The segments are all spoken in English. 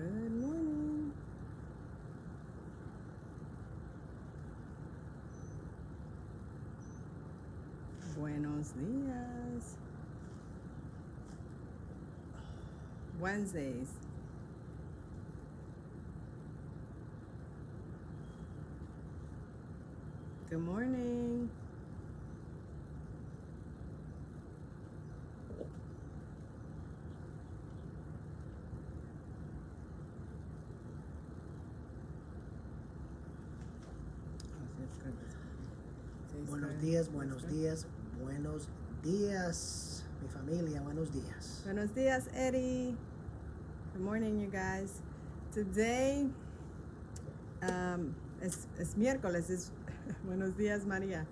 Good morning. Buenos dias. Wednesdays. Good morning. Buenos días, buenos días, buenos días, mi familia, buenos días. Buenos dias, Eddie. Good morning, you guys. Today, es miércoles. It's Buenos dias, Maria.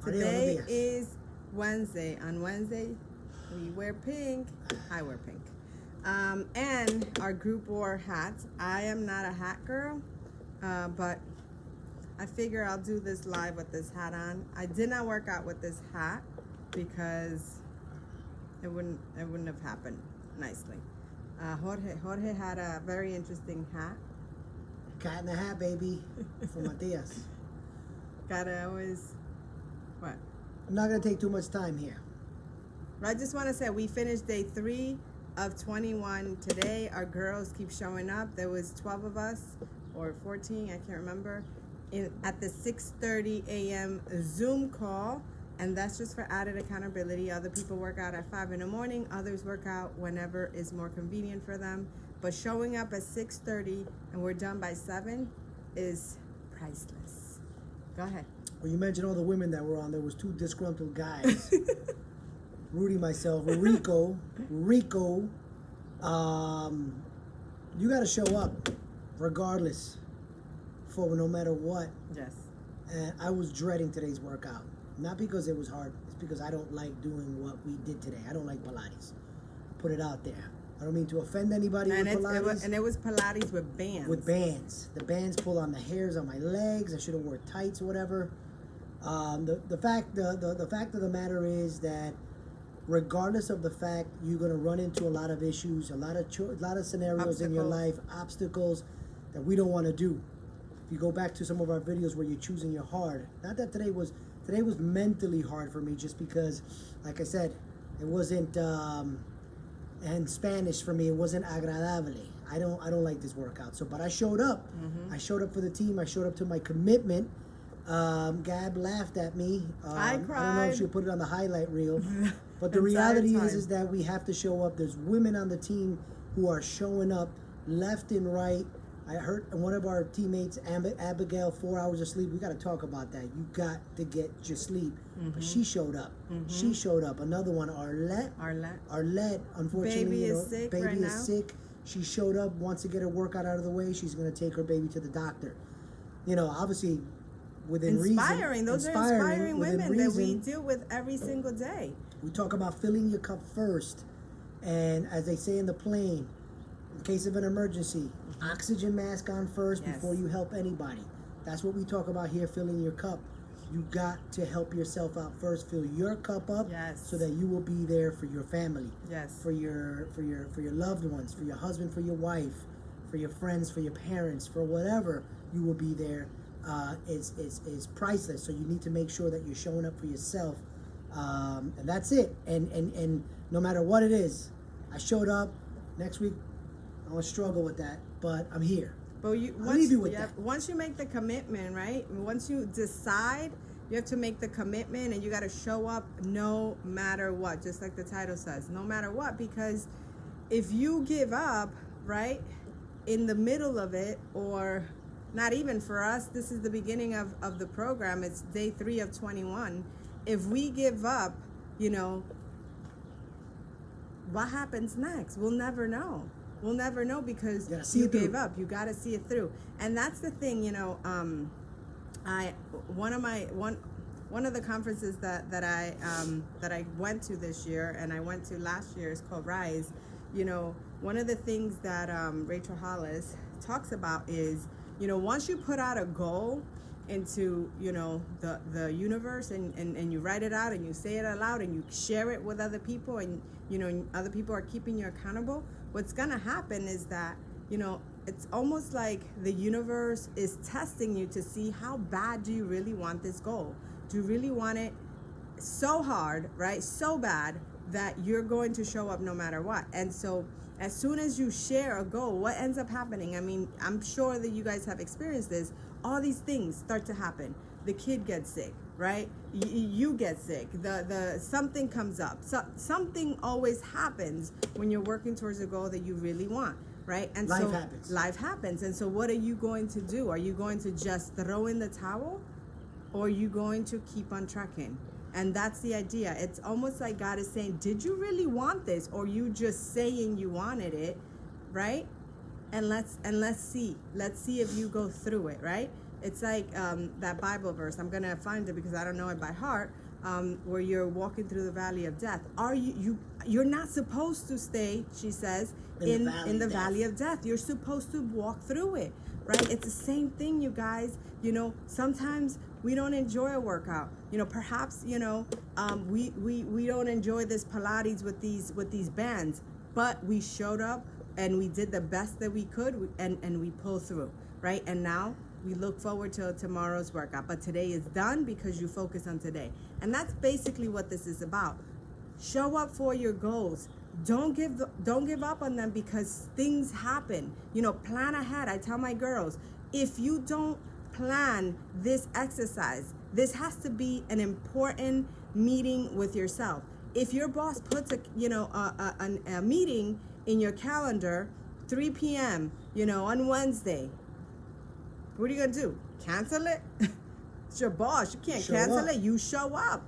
Maria, Today buenos días. is Wednesday. On Wednesday, we wear pink. I wear pink. And our group wore hats. I am not a hat girl, but I figure I'll do this live with this hat on. I did not work out with this hat because it wouldn't have happened nicely. Jorge had a very interesting hat. Cat in the hat, baby, for Matias. Gotta always, what? I'm not going to take too much time here. I just want to say we finished day 3 of 21 today. Our girls keep showing up. There was 12 of us, or 14, I can't remember, at the 6:30 a.m. Zoom call. And that's just for added accountability. Other people work out at 5 in the morning. Others work out whenever is more convenient for them. But showing up at 6:30 and we're done by 7 is priceless. Go ahead. Well, you mentioned all the women that were on. There was 2 disgruntled guys. Rudy, myself, Rico. You got to show up regardless for no matter what. Yes. And I was dreading today's workout. Not because it was hard. It's because I don't like doing what we did today. I don't like Pilates. Put it out there. I don't mean to offend anybody And with Pilates. it was Pilates with bands. With bands. The bands pull on the hairs on my legs. I should have wore tights or whatever. The fact of the matter is that regardless of the fact, you're going to run into a lot of issues, a lot of scenarios in your life, obstacles that we don't want to do. If you go back to some of our videos where you're choosing your hard, not that today was mentally hard for me, just because, like I said, it wasn't in Spanish for me, it wasn't agradable. I don't like this workout. So, but I showed up. Mm-hmm. I showed up for the team. I showed up to my commitment. Gab laughed at me. I cried. I don't know if she'll put it on the highlight reel, but the reality is that we have to show up. There's women on the team who are showing up left and right. I heard one of our teammates, Abigail, 4 hours of sleep. We got to talk about that. You got to get your sleep. Mm-hmm. But she showed up. Mm-hmm. She showed up. Another one, Arlette, unfortunately, Baby is sick baby right is now. sick. She showed up, wants to get her workout out of the way. She's going to take her baby to the doctor. You know, obviously, within inspiring. reason. Those are inspiring within women that we reason. deal with every single day. We talk about filling your cup first. And as they say in the plane, in case of an emergency, oxygen mask on first before you help anybody. That's what we talk about here, filling your cup. You got to help yourself out first. Fill your cup up so that you will be there for your family, for your loved ones, for your husband, for your wife, for your friends, for your parents, for whatever you will be there. Is priceless. So you need to make sure that you're showing up for yourself, and that's it. And no matter what it is, I showed up. Next week I'm gonna struggle with that, but I'm here. But I'll leave you with that. Once you make the commitment, right? Once you decide, you have to make the commitment, and you got to show up no matter what. Just like the title says, no matter what. Because if you give up, right, in the middle of it, or not even for us, this is the beginning of the program. It's day 3 of 21. If we give up, you know, what happens next? We'll never know. We'll never know because you gave up. You got to see it through. And that's the thing, you know, one of the conferences that I went to this year, and I went to last year, is called Rise. You know, one of the things that Rachel Hollis talks about is, you know, once you put out a goal into, you know, the universe, and you write it out and you say it aloud and you share it with other people, and, you know, other people are keeping you accountable, what's going to happen is that, you know, it's almost like the universe is testing you to see how bad do you really want this goal. Do you really want it so hard, right? So bad that you're going to show up no matter what. And so as soon as you share a goal, what ends up happening? I mean, I'm sure that you guys have experienced this. All these things start to happen. The kid gets sick, right? You get sick. The something comes up. Something always happens when you're working towards a goal that you really want, right? And life so happens. Life happens. And so what are you going to do? Are you going to just throw in the towel, or are you going to keep on trekking? And that's the idea. It's almost like God is saying, did you really want this, or you just saying you wanted it, right? And let's see if you go through it, right? It's like that Bible verse. I'm gonna find it because I don't know it by heart. Where you're walking through the valley of death. You're not supposed to stay, she says, in the valley of death. You're supposed to walk through it, right? It's the same thing, you guys. You know, sometimes we don't enjoy a workout. You know, perhaps, you know, we don't enjoy this Pilates with these bands, but we showed up and we did the best that we could, and we pulled through, right? And now we look forward to tomorrow's workout, but today is done because you focus on today. And that's basically what this is about. Show up for your goals. Don't give up on them because things happen. You know, plan ahead. I tell my girls, if you don't plan this exercise, this has to be an important meeting with yourself. If your boss puts a meeting in your calendar, 3 p.m., you know, on Wednesday, what are you gonna do? Cancel it? It's your boss. You can't cancel it. You show up.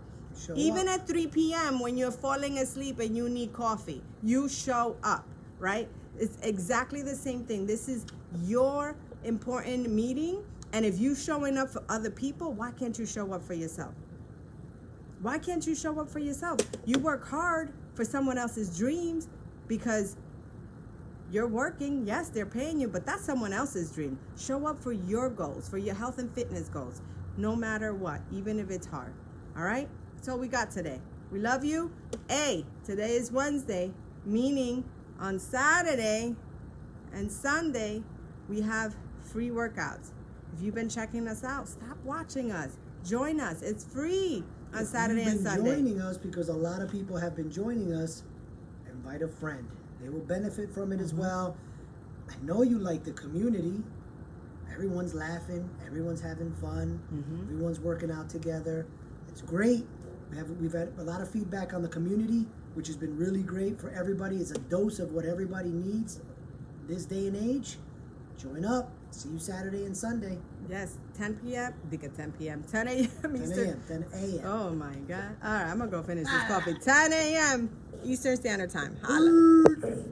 Even at 3 p.m. when you're falling asleep and you need coffee, you show up, right? It's exactly the same thing. This is your important meeting. And if you're showing up for other people, why can't you show up for yourself? Why can't you show up for yourself? You work hard for someone else's dreams because you're working. Yes, they're paying you, but that's someone else's dream. Show up for your goals, for your health and fitness goals, no matter what, even if it's hard. All right? That's all we got today. We love you. Hey, today is Wednesday, meaning on Saturday and Sunday, we have free workouts. If you've been checking us out, stop watching us. Join us. It's free on Saturday and Sunday. Joining us, because a lot of people have been joining us, invite a friend. They will benefit from it as well. I know you like the community. Everyone's laughing. Everyone's having fun. Everyone's working out together. It's great. We've had a lot of feedback on the community, which has been really great for everybody. It's a dose of what everybody needs this day and age. Join up. See you Saturday and Sunday. Yes, 10 p.m. 10 p.m. 10 a.m. 10 a.m. Oh my God. All right, I'm going to go finish this coffee. 10 a.m. Eastern Standard Time. Holla.